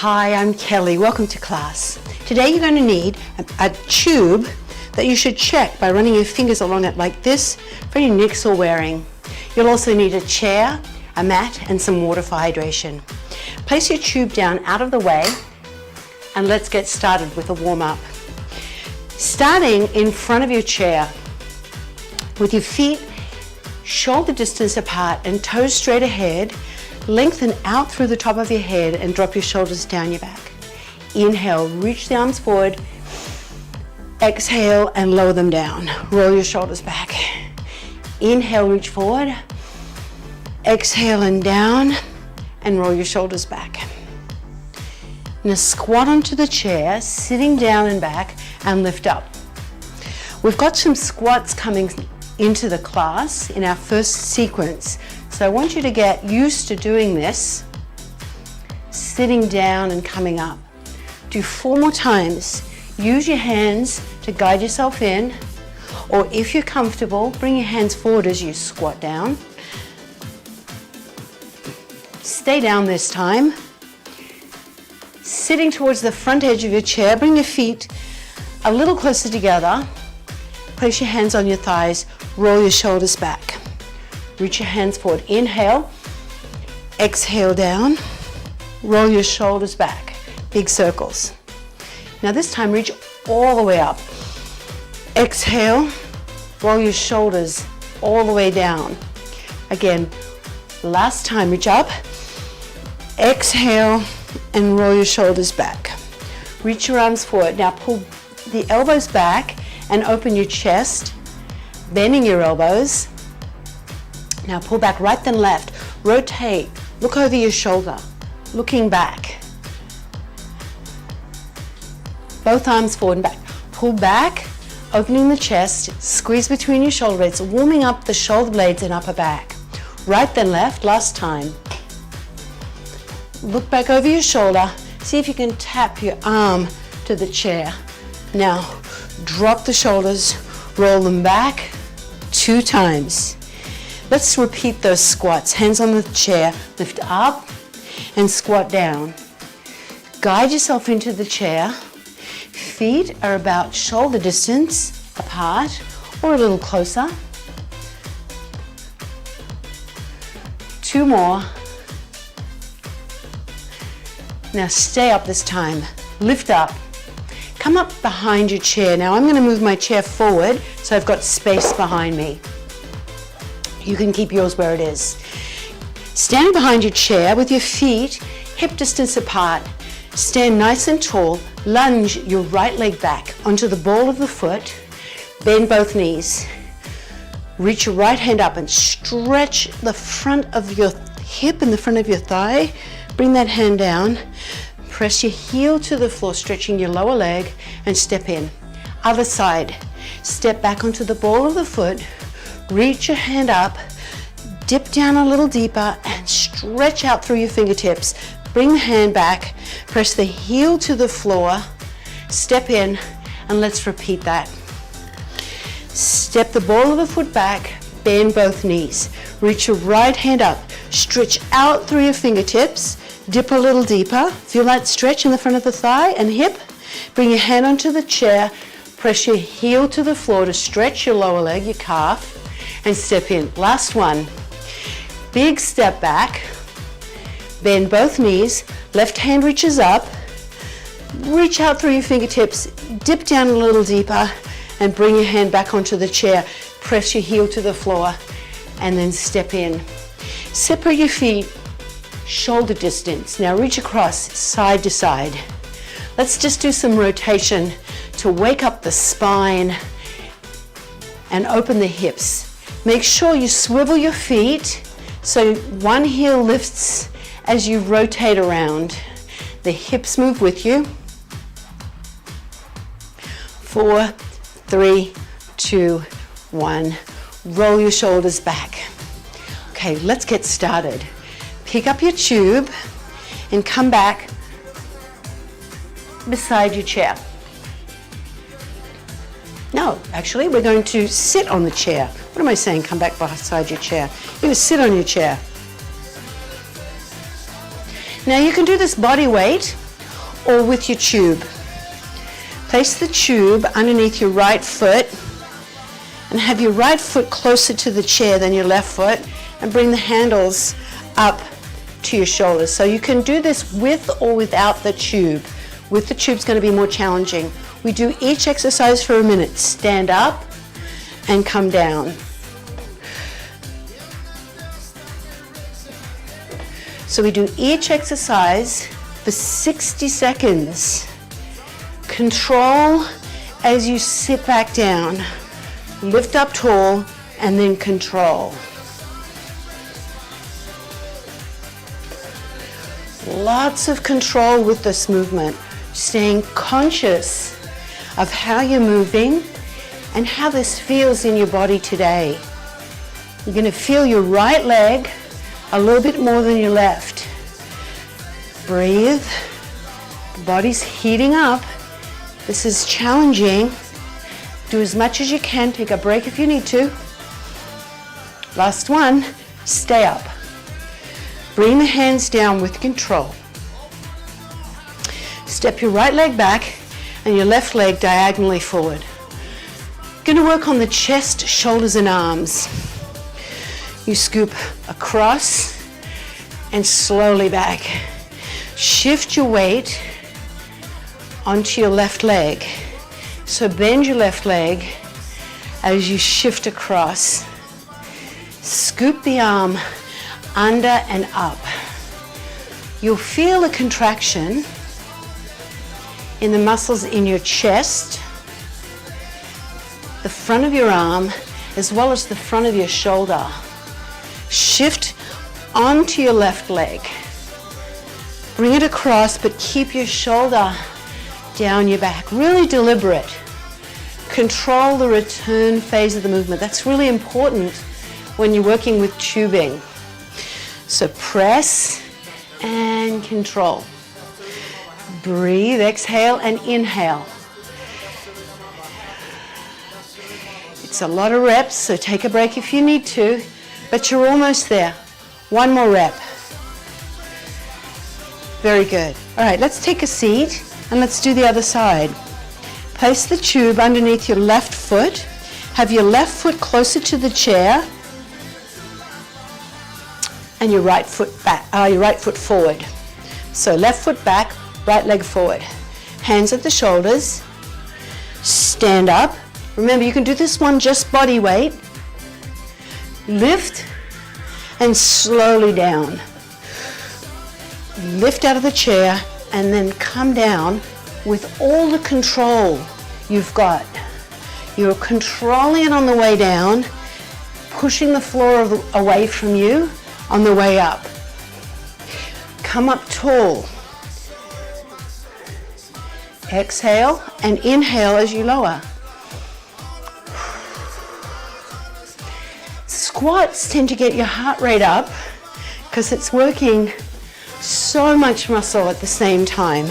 Hi, I'm Kelly. Welcome to class. Today you're going to need a tube that you should check by running your fingers along it like this for any nicks or wearing. You'll also need a chair, a mat, and some water for hydration. Place your tube down out of the way and let's get started with a warm-up. Starting in front of your chair with your feet shoulder distance apart and toes straight ahead, lengthen out through the top of your head and drop your shoulders down your back. Inhale, reach the arms forward. Exhale and lower them down. Roll your shoulders back. Inhale, reach forward. Exhale and down and roll your shoulders back. Now squat onto the chair, sitting down and back and lift up. We've got some squats coming into the class in our first sequence. So I want you to get used to doing this, sitting down and coming up. Do 4 more times. Use your hands to guide yourself in, or if you're comfortable, bring your hands forward as you squat down. Stay down this time. Sitting towards the front edge of your chair, bring your feet a little closer together. Place your hands on your thighs, roll your shoulders back. Reach your hands forward. Inhale, exhale down, roll your shoulders back, big circles. Now this time reach all the way up. Exhale, roll your shoulders all the way down. Again, last time, reach up, exhale, and roll your shoulders back. Reach your arms forward. Now pull the elbows back and open your chest, bending your elbows. Now pull back right then left, rotate, look over your shoulder, looking back. Both arms forward and back. Pull back, opening the chest, squeeze between your shoulder blades, warming up the shoulder blades and upper back. Right then left, last time. Look back over your shoulder, see if you can tap your arm to the chair. Now, drop the shoulders, roll them back 2 times. Let's repeat those squats. Hands on the chair, lift up and squat down. Guide yourself into the chair. Feet are about shoulder distance apart or a little closer. 2 more. Now stay up this time. Lift up. Come up behind your chair. Now I'm going to move my chair forward so I've got space behind me. You can keep yours where it is. Stand behind your chair with your feet hip distance apart. Stand nice and tall. Lunge your right leg back onto the ball of the foot. Bend both knees. Reach your right hand up and stretch the front of your hip and the front of your thigh. Bring that hand down. Press your heel to the floor, stretching your lower leg, and step in. Other side. Step back onto the ball of the foot. Reach your hand up, dip down a little deeper and stretch out through your fingertips. Bring the hand back, press the heel to the floor, step in, and let's repeat that. Step the ball of the foot back, bend both knees. Reach your right hand up, stretch out through your fingertips, dip a little deeper. Feel that stretch in the front of the thigh and hip. Bring your hand onto the chair, press your heel to the floor to stretch your lower leg, your calf, and step in. Last one. Big step back. Bend both knees. Left hand reaches up. Reach out through your fingertips. Dip down a little deeper and bring your hand back onto the chair. Press your heel to the floor and then step in. Separate your feet shoulder distance. Now reach across side to side. Let's just do some rotation to wake up the spine and open the hips. Make sure you swivel your feet so one heel lifts as you rotate around. The hips move with you. 4, 3, 2, 1. Roll your shoulders back. Okay, let's get started. Pick up your tube and come back beside your chair. No, actually, we're going to sit on the chair. What am I saying? Come back beside your chair. You're going to sit on your chair. Now you can do this body weight or with your tube. Place the tube underneath your right foot and have your right foot closer to the chair than your left foot, and bring the handles up to your shoulders. So you can do this with or without the tube. With the tube, it's going to be more challenging. We do each exercise for a minute. Stand up and come down. So we do each exercise for 60 seconds. Control as you sit back down. Lift up tall and then control. Lots of control with this movement. Staying conscious of how you're moving and how this feels in your body today. You're going to feel your right leg a little bit more than your left. Breathe. The body's heating up. This is challenging. Do as much as you can. Take a break if you need to. Last one. Stay up. Bring the hands down with control. Step your right leg back and your left leg diagonally forward. Going to work on the chest, shoulders, and arms. You scoop across and slowly back. Shift your weight onto your left leg. So bend your left leg as you shift across. Scoop the arm under and up. You'll feel a contraction in the muscles in your chest, the front of your arm, as well as the front of your shoulder. Shift onto your left leg. Bring it across, but keep your shoulder down your back. Really deliberate. Control the return phase of the movement. That's really important when you're working with tubing. So press and control. Breathe, exhale and inhale. It's a lot of reps, so take a break if you need to, but you're almost there. One more rep. Very good. All right, let's take a seat and let's do the other side. Place the tube underneath your left foot. Have your left foot closer to the chair and your right foot back, your right foot forward. So left foot back, right leg forward. Hands at the shoulders. Stand up. Remember, you can do this one just body weight. Lift and slowly down. Lift out of the chair and then come down with all the control you've got. You're controlling it on the way down, pushing the floor away from you on the way up. Come up tall. Exhale and inhale as you lower. Squats tend to get your heart rate up because it's working so much muscle at the same time.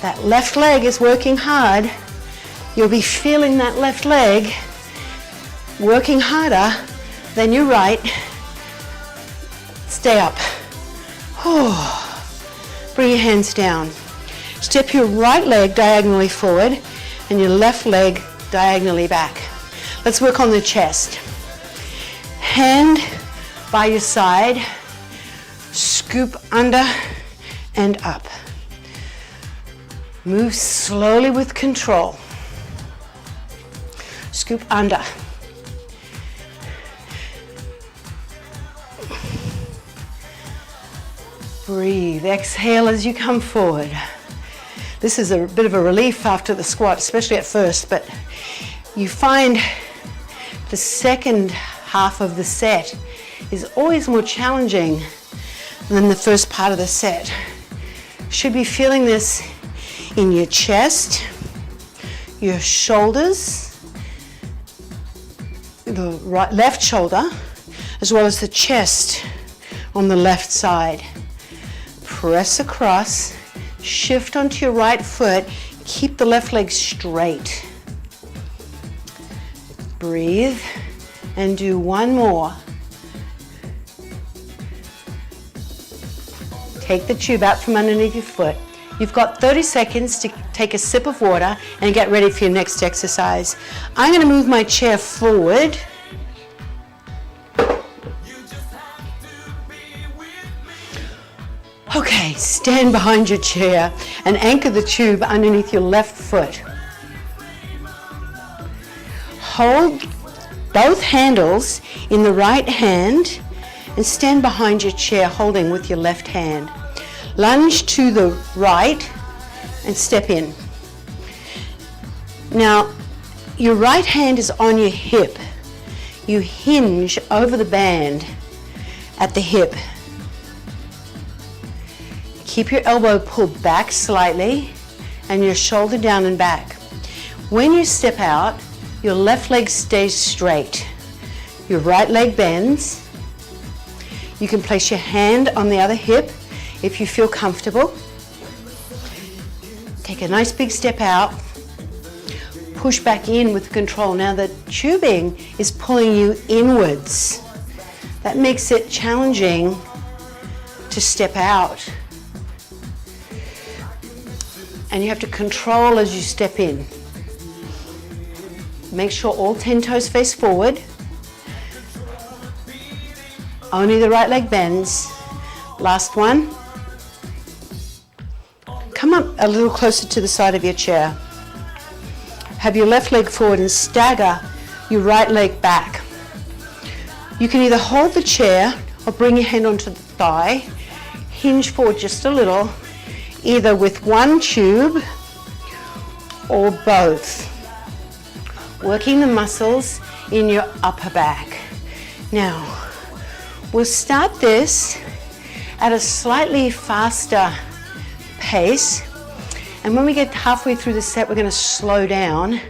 That left leg is working hard. You'll be feeling that left leg working harder than your right. Stay up. Bring your hands down. Step your right leg diagonally forward and your left leg diagonally back. Let's work on the chest. Hand by your side, scoop under and up. Move slowly with control. Scoop under. Breathe. Exhale as you come forward. This is a bit of a relief after the squat, especially at first, but you find the second half of the set is always more challenging than the first part of the set. Should be feeling this in your chest, your shoulders, the left shoulder, as well as the chest on the left side. Press across, shift onto your right foot, keep the left leg straight. Breathe and do one more. Take the tube out from underneath your foot. You've got 30 seconds to take a sip of water and get ready for your next exercise. I'm going to move my chair forward. Okay, stand behind your chair and anchor the tube underneath your left foot. Hold both handles in the right hand and stand behind your chair holding with your left hand. Lunge to the right and step in. Now, your right hand is on your hip. You hinge over the band at the hip. Keep your elbow pulled back slightly and your shoulder down and back. When you step out, your left leg stays straight. Your right leg bends. You can place your hand on the other hip if you feel comfortable. Take a nice big step out. Push back in with control. Now the tubing is pulling you inwards. That makes it challenging to step out. And you have to control as you step in. Make sure all 10 toes face forward. Only the right leg bends. Last one. Come up a little closer to the side of your chair. Have your left leg forward and stagger your right leg back. You can either hold the chair or bring your hand onto the thigh. Hinge forward just a little, either with one tube or both. Working the muscles in your upper back. Now, we'll start this at a slightly faster pace. And when we get halfway through the set, we're going to slow down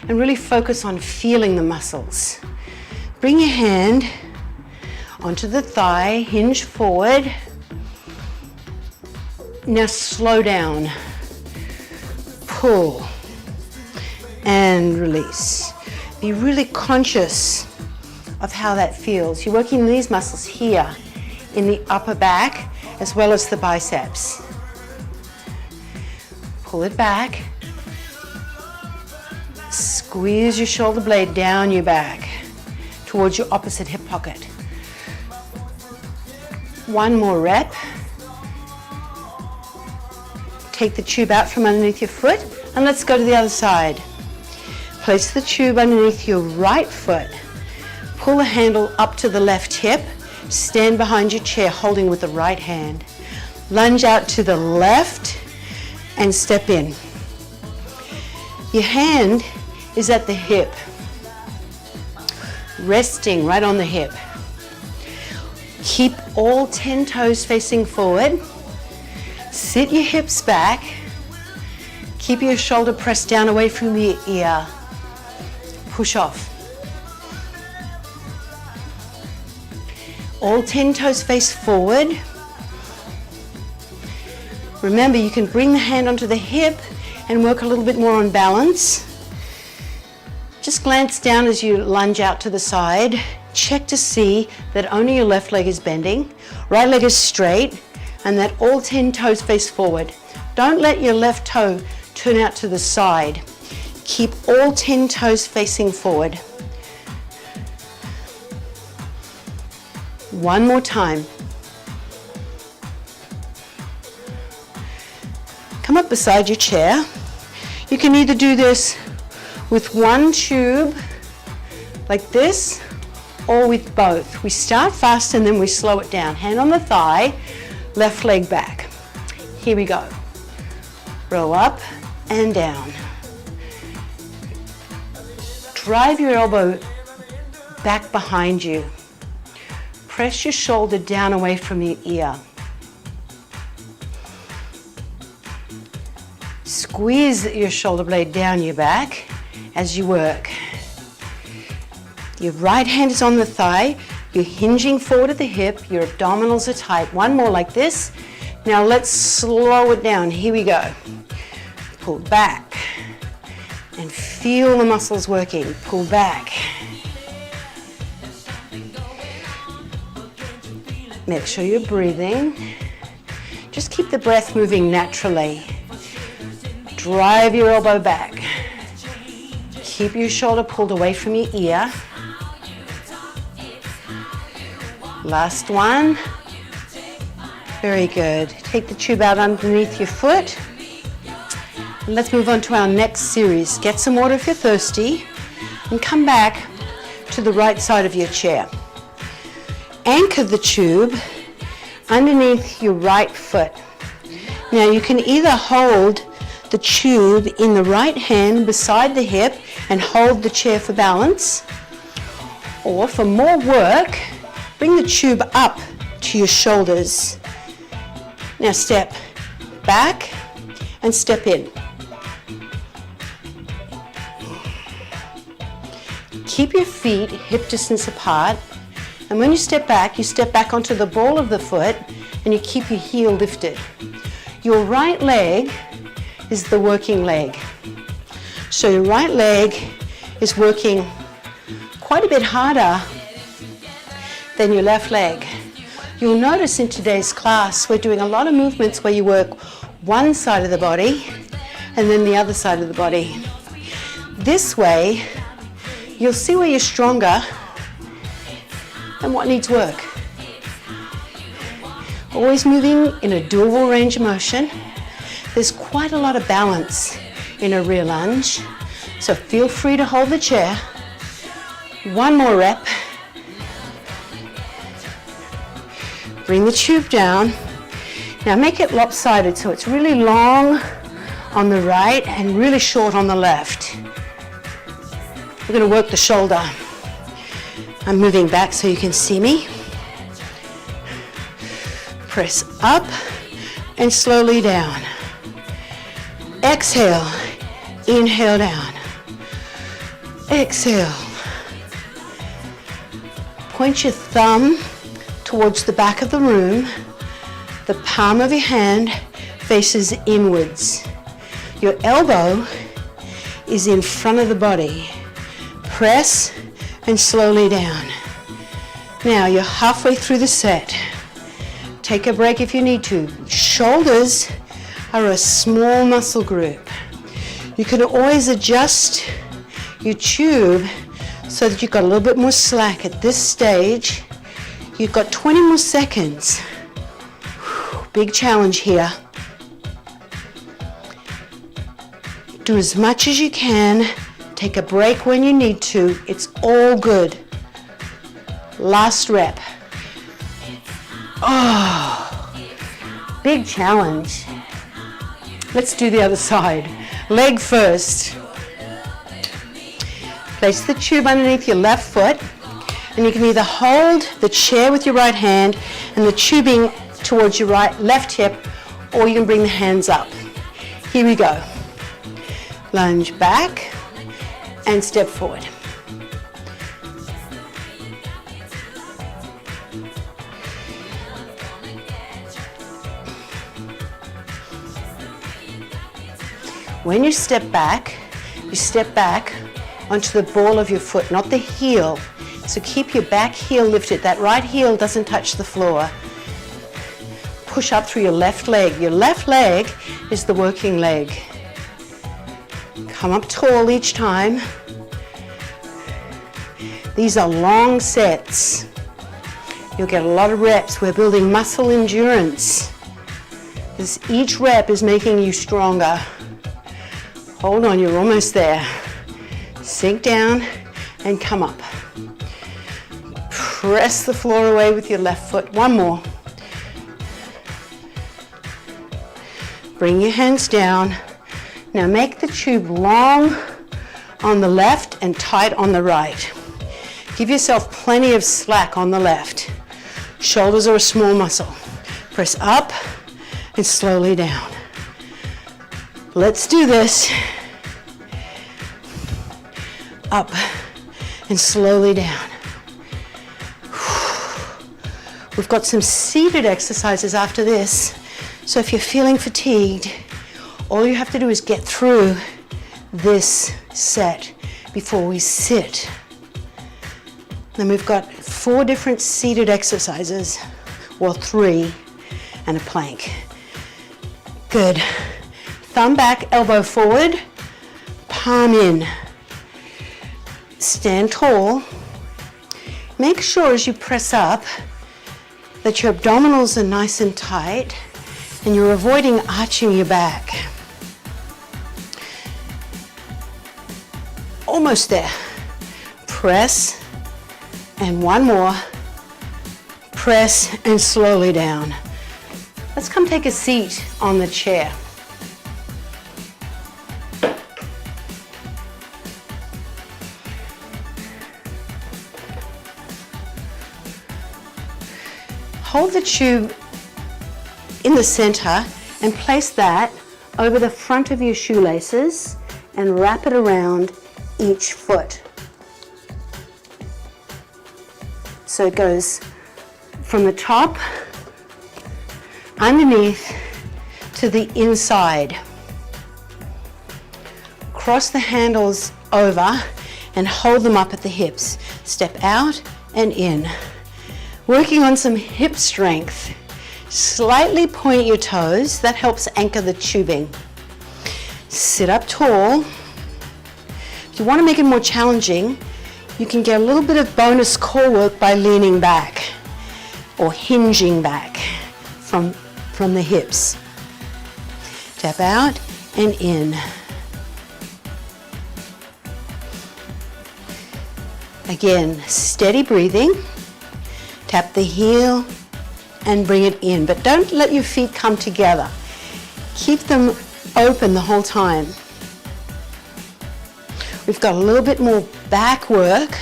and really focus on feeling the muscles. Bring your hand onto the thigh, hinge forward. Now slow down. Pull and release. Be really conscious of how that feels. You're working these muscles here in the upper back as well as the biceps. Pull it back. Squeeze your shoulder blade down your back towards your opposite hip pocket. One more rep. Take the tube out from underneath your foot and let's go to the other side. Place the tube underneath your right foot. Pull the handle up to the left hip. Stand behind your chair holding with the right hand. Lunge out to the left and step in. Your hand is at the hip, resting right on the hip. Keep all 10 toes facing forward. Sit your hips back. Keep your shoulder pressed down away from your ear. Push off. All 10 toes face forward. Remember, you can bring the hand onto the hip and work a little bit more on balance. Just glance down as you lunge out to the side. Check to see that only your left leg is bending, right leg is straight, and that all 10 toes face forward. Don't let your left toe turn out to the side. Keep all 10 toes facing forward. One more time. Come up beside your chair. You can either do this with one tube, like this, or with both. We start fast and then we slow it down. Hand on the thigh, left leg back. Here we go. Roll up and down. Drive your elbow back behind you. Press your shoulder down away from your ear. Squeeze your shoulder blade down your back as you work. Your right hand is on the thigh. You're hinging forward at the hip. Your abdominals are tight. One more like this. Now let's slow it down. Here we go. Pull back and feel the muscles working. Pull back. Make sure you're breathing. Just keep the breath moving naturally. Drive your elbow back. Keep your shoulder pulled away from your ear. Last one. Very good. Take the tube out underneath your foot. And let's move on to our next series. Get some water if you're thirsty and come back to the right side of your chair. Anchor the tube underneath your right foot. Now you can either hold the tube in the right hand beside the hip and hold the chair for balance, or for more work, bring the tube up to your shoulders. Now step back and step in. Keep your feet hip distance apart, and when you step back onto the ball of the foot and you keep your heel lifted. Your right leg is the working leg. So your right leg is working quite a bit harder than your left leg. You'll notice in today's class we're doing a lot of movements where you work one side of the body and then the other side of the body. This way, you'll see where you're stronger and what needs work. Always moving in a dual range of motion. There's quite a lot of balance in a rear lunge, so feel free to hold the chair. One more rep. Bring the tube down. Now make it lopsided so it's really long on the right and really short on the left. We're going to work the shoulder. I'm moving back so you can see me. Press up and slowly down. Exhale, inhale down. Exhale. Point your thumb towards the back of the room. The palm of your hand faces inwards. Your elbow is in front of the body. Press and slowly down. Now you're halfway through the set. Take a break if you need to. Shoulders are a small muscle group. You can always adjust your tube so that you've got a little bit more slack at this stage. You've got 20 more seconds. Big challenge here. Do as much as you can. Take a break when you need to. It's all good. Last rep. Oh, big challenge. Let's do the other side. Leg first. Place the tube underneath your left foot, and you can either hold the chair with your right hand and the tubing towards your left hip, or you can bring the hands up. Here we go. Lunge back and step forward. When you step back onto the ball of your foot, not the heel. So keep your back heel lifted. That right heel doesn't touch the floor. Push up through your left leg. Your left leg is the working leg. Come up tall each time. These are long sets. You'll get a lot of reps. We're building muscle endurance. Each rep is making you stronger. Hold on, you're almost there. Sink down and come up. Press the floor away with your left foot. One more. Bring your hands down. Now make the tube long on the left and tight on the right. Give yourself plenty of slack on the left. Shoulders are a small muscle. Press up and slowly down. Let's do this. Up and slowly down. We've got some seated exercises after this. So if you're feeling fatigued, all you have to do is get through this set before we sit. Then we've got 4 different seated exercises, well 3, and a plank. Good. Thumb back, elbow forward, palm in. Stand tall. Make sure as you press up that your abdominals are nice and tight and you're avoiding arching your back. Almost there. Press, and one more. Press and slowly down. Let's come take a seat on the chair. Hold the tube in the center and place that over the front of your shoelaces and wrap it around each foot. So it goes from the top, underneath, to the inside. Cross the handles over and hold them up at the hips. Step out and in. Working on some hip strength. Slightly point your toes, that helps anchor the tubing. Sit up tall. If you want to make it more challenging, you can get a little bit of bonus core work by leaning back or hinging back from the hips. Tap out and in. Again, steady breathing. Tap the heel and bring it in, but don't let your feet come together. Keep them open the whole time. We've got a little bit more back work.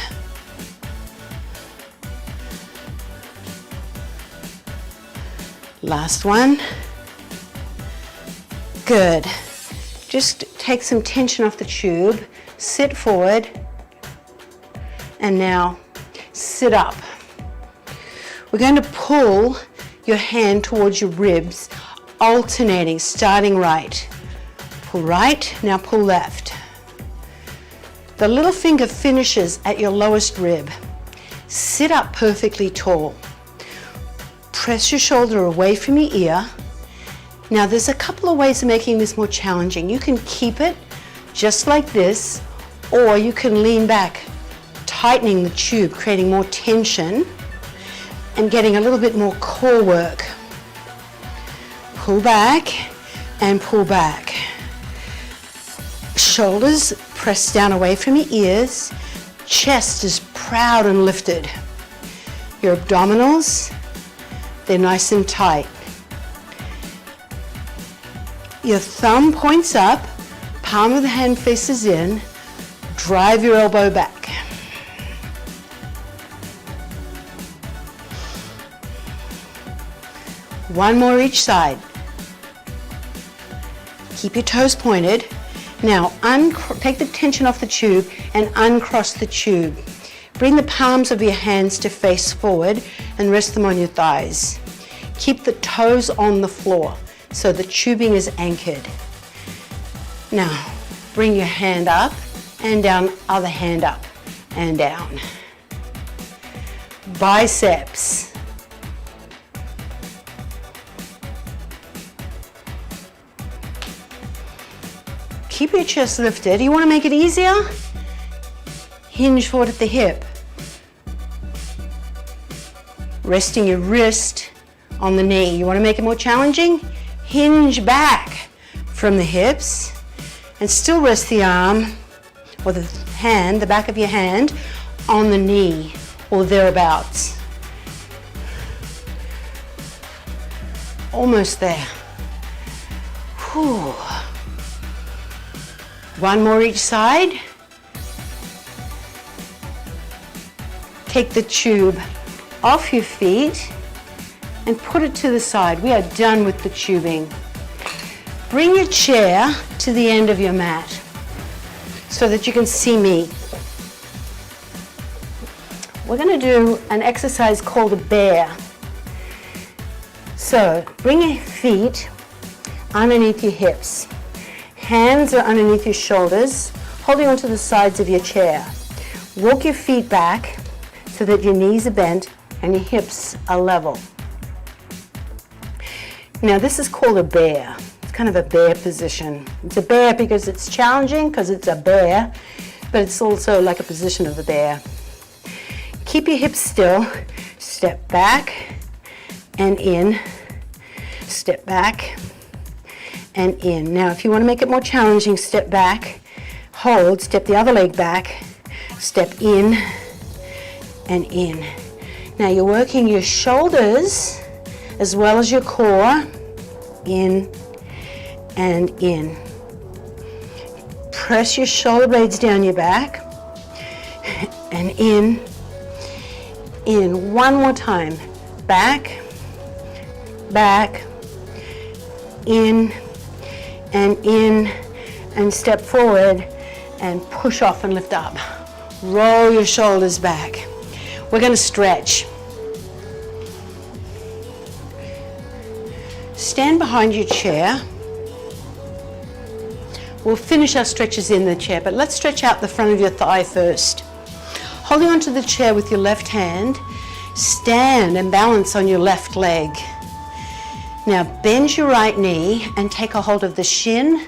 Last one. Good. Just take some tension off the tube, sit forward, and now sit up. We're going to pull your hand towards your ribs, alternating, starting right. Pull right, now pull left. The little finger finishes at your lowest rib. Sit up perfectly tall. Press your shoulder away from your ear. Now there's a couple of ways of making this more challenging. You can keep it just like this, or you can lean back, tightening the tube, creating more tension and getting a little bit more core work. Pull back and pull back. Shoulders pressed down away from your ears. Chest is proud and lifted. Your abdominals, they're nice and tight. Your thumb points up, palm of the hand faces in, drive your elbow back. One more each side. Keep your toes pointed. Now take the tension off the tube and uncross the tube. Bring the palms of your hands to face forward and rest them on your thighs. Keep the toes on the floor so the tubing is anchored. Now bring your hand up and down, other hand up and down. Biceps. Keep your chest lifted. You want to make it easier? Hinge forward at the hip. Resting your wrist on the knee. You want to make it more challenging? Hinge back from the hips and still rest the arm or the hand, the back of your hand, on the knee or thereabouts. Almost there. Whew. One more each side. Take the tube off your feet and put it to the side. We are done with the tubing. Bring your chair to the end of your mat so that you can see me. We're going to do an exercise called a bear. So bring your feet underneath your hips. Hands are underneath your shoulders, holding onto the sides of your chair. Walk your feet back so that your knees are bent and your hips are level. Now this is called a bear. It's kind of a bear position. It's a bear because it's challenging, because it's a bear, but it's also like a position of a bear. Keep your hips still. Step back and in. Step back and in. Now, if you want to make it more challenging, step back, hold, step the other leg back, step in and in. Now, you're working your shoulders as well as your core, in and in. Press your shoulder blades down your back and in. One more time. Back, back, in, and step forward and push off and lift up. Roll your shoulders back. We're going to stretch. Stand behind your chair. We'll finish our stretches in the chair, but let's stretch out the front of your thigh first. Holding onto the chair with your left hand, stand and balance on your left leg. Now bend your right knee and take a hold of the shin,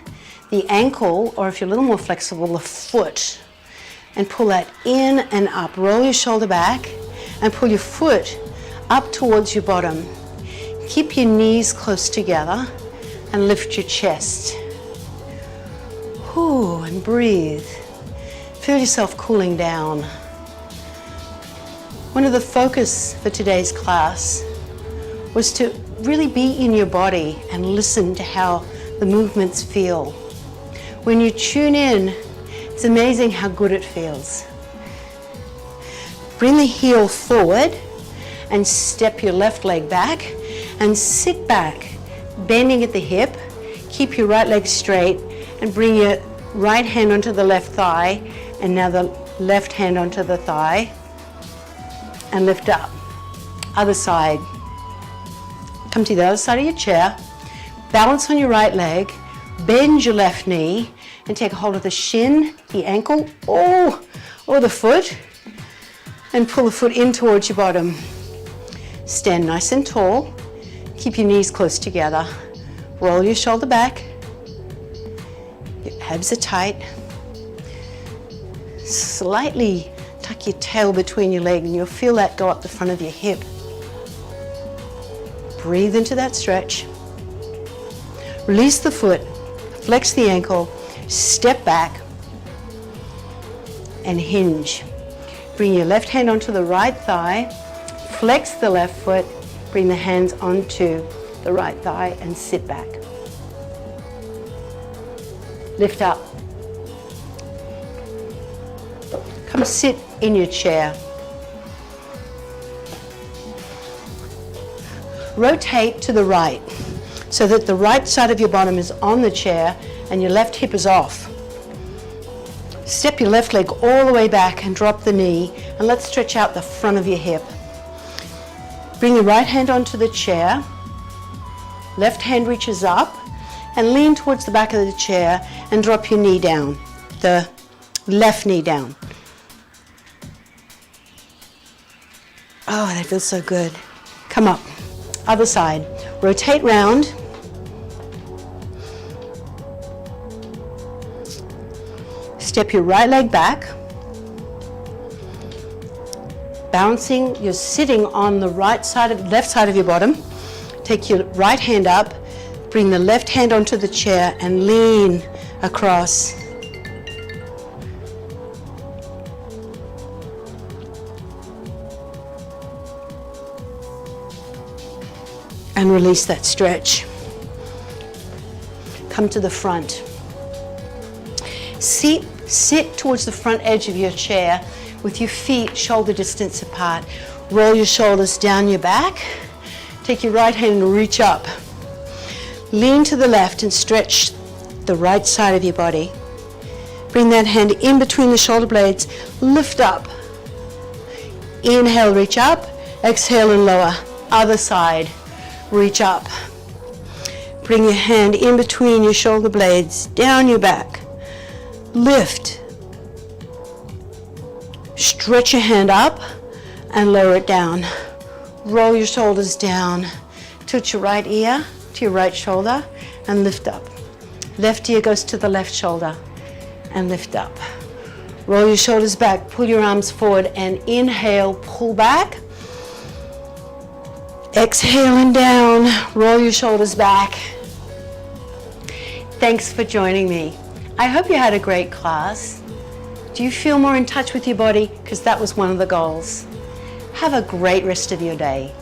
the ankle, or if you're a little more flexible, the foot, and pull that in and up. Roll your shoulder back and pull your foot up towards your bottom. Keep your knees close together and lift your chest. Whew, and breathe. Feel yourself cooling down. One of the focus for today's class was to really be in your body and listen to how the movements feel. When you tune in, it's amazing how good it feels. Bring the heel forward and step your left leg back and sit back, bending at the hip. Keep your right leg straight and bring your right hand onto the left thigh and now the left hand onto the thigh and lift up. Other side. Come to the other side of your chair. Balance on your right leg. Bend your left knee and take a hold of the shin, the ankle, or the foot, and pull the foot in towards your bottom. Stand nice and tall. Keep your knees close together. Roll your shoulder back. Your abs are tight. Slightly tuck your tail between your legs and you'll feel that go up the front of your hip. Breathe into that stretch. Release the foot, flex the ankle, step back and hinge. Bring your left hand onto the right thigh, flex the left foot, bring the hands onto the right thigh and sit back. Lift up. Come sit in your chair. Rotate to the right so that the right side of your bottom is on the chair and your left hip is off. Step your left leg all the way back and drop the knee, and let's stretch out the front of your hip. Bring your right hand onto the chair. Left hand reaches up and lean towards the back of the chair and drop your knee down, the left knee down. Oh, that feels so good. Come up. Other side. Rotate round. Step your right leg back. Bouncing, you're sitting on the left side of your bottom. Take your right hand up. Bring the left hand onto the chair and lean across. And release that stretch. Come to the front. Sit towards the front edge of your chair with your feet shoulder distance apart. Roll your shoulders down your back. Take your right hand and reach up. Lean to the left and stretch the right side of your body. Bring that hand in between the shoulder blades. Lift up. Inhale, reach up. Exhale and lower. Other side. Reach up. Bring your hand in between your shoulder blades, down your back. Lift. Stretch your hand up and lower it down. Roll your shoulders down. Tilt your right ear to your right shoulder and lift up. Left ear goes to the left shoulder and lift up. Roll your shoulders back, pull your arms forward and inhale, pull back. Exhaling down, roll your shoulders back. Thanks for joining me. I hope you had a great class. Do you feel more in touch with your body? Because that was one of the goals. Have a great rest of your day.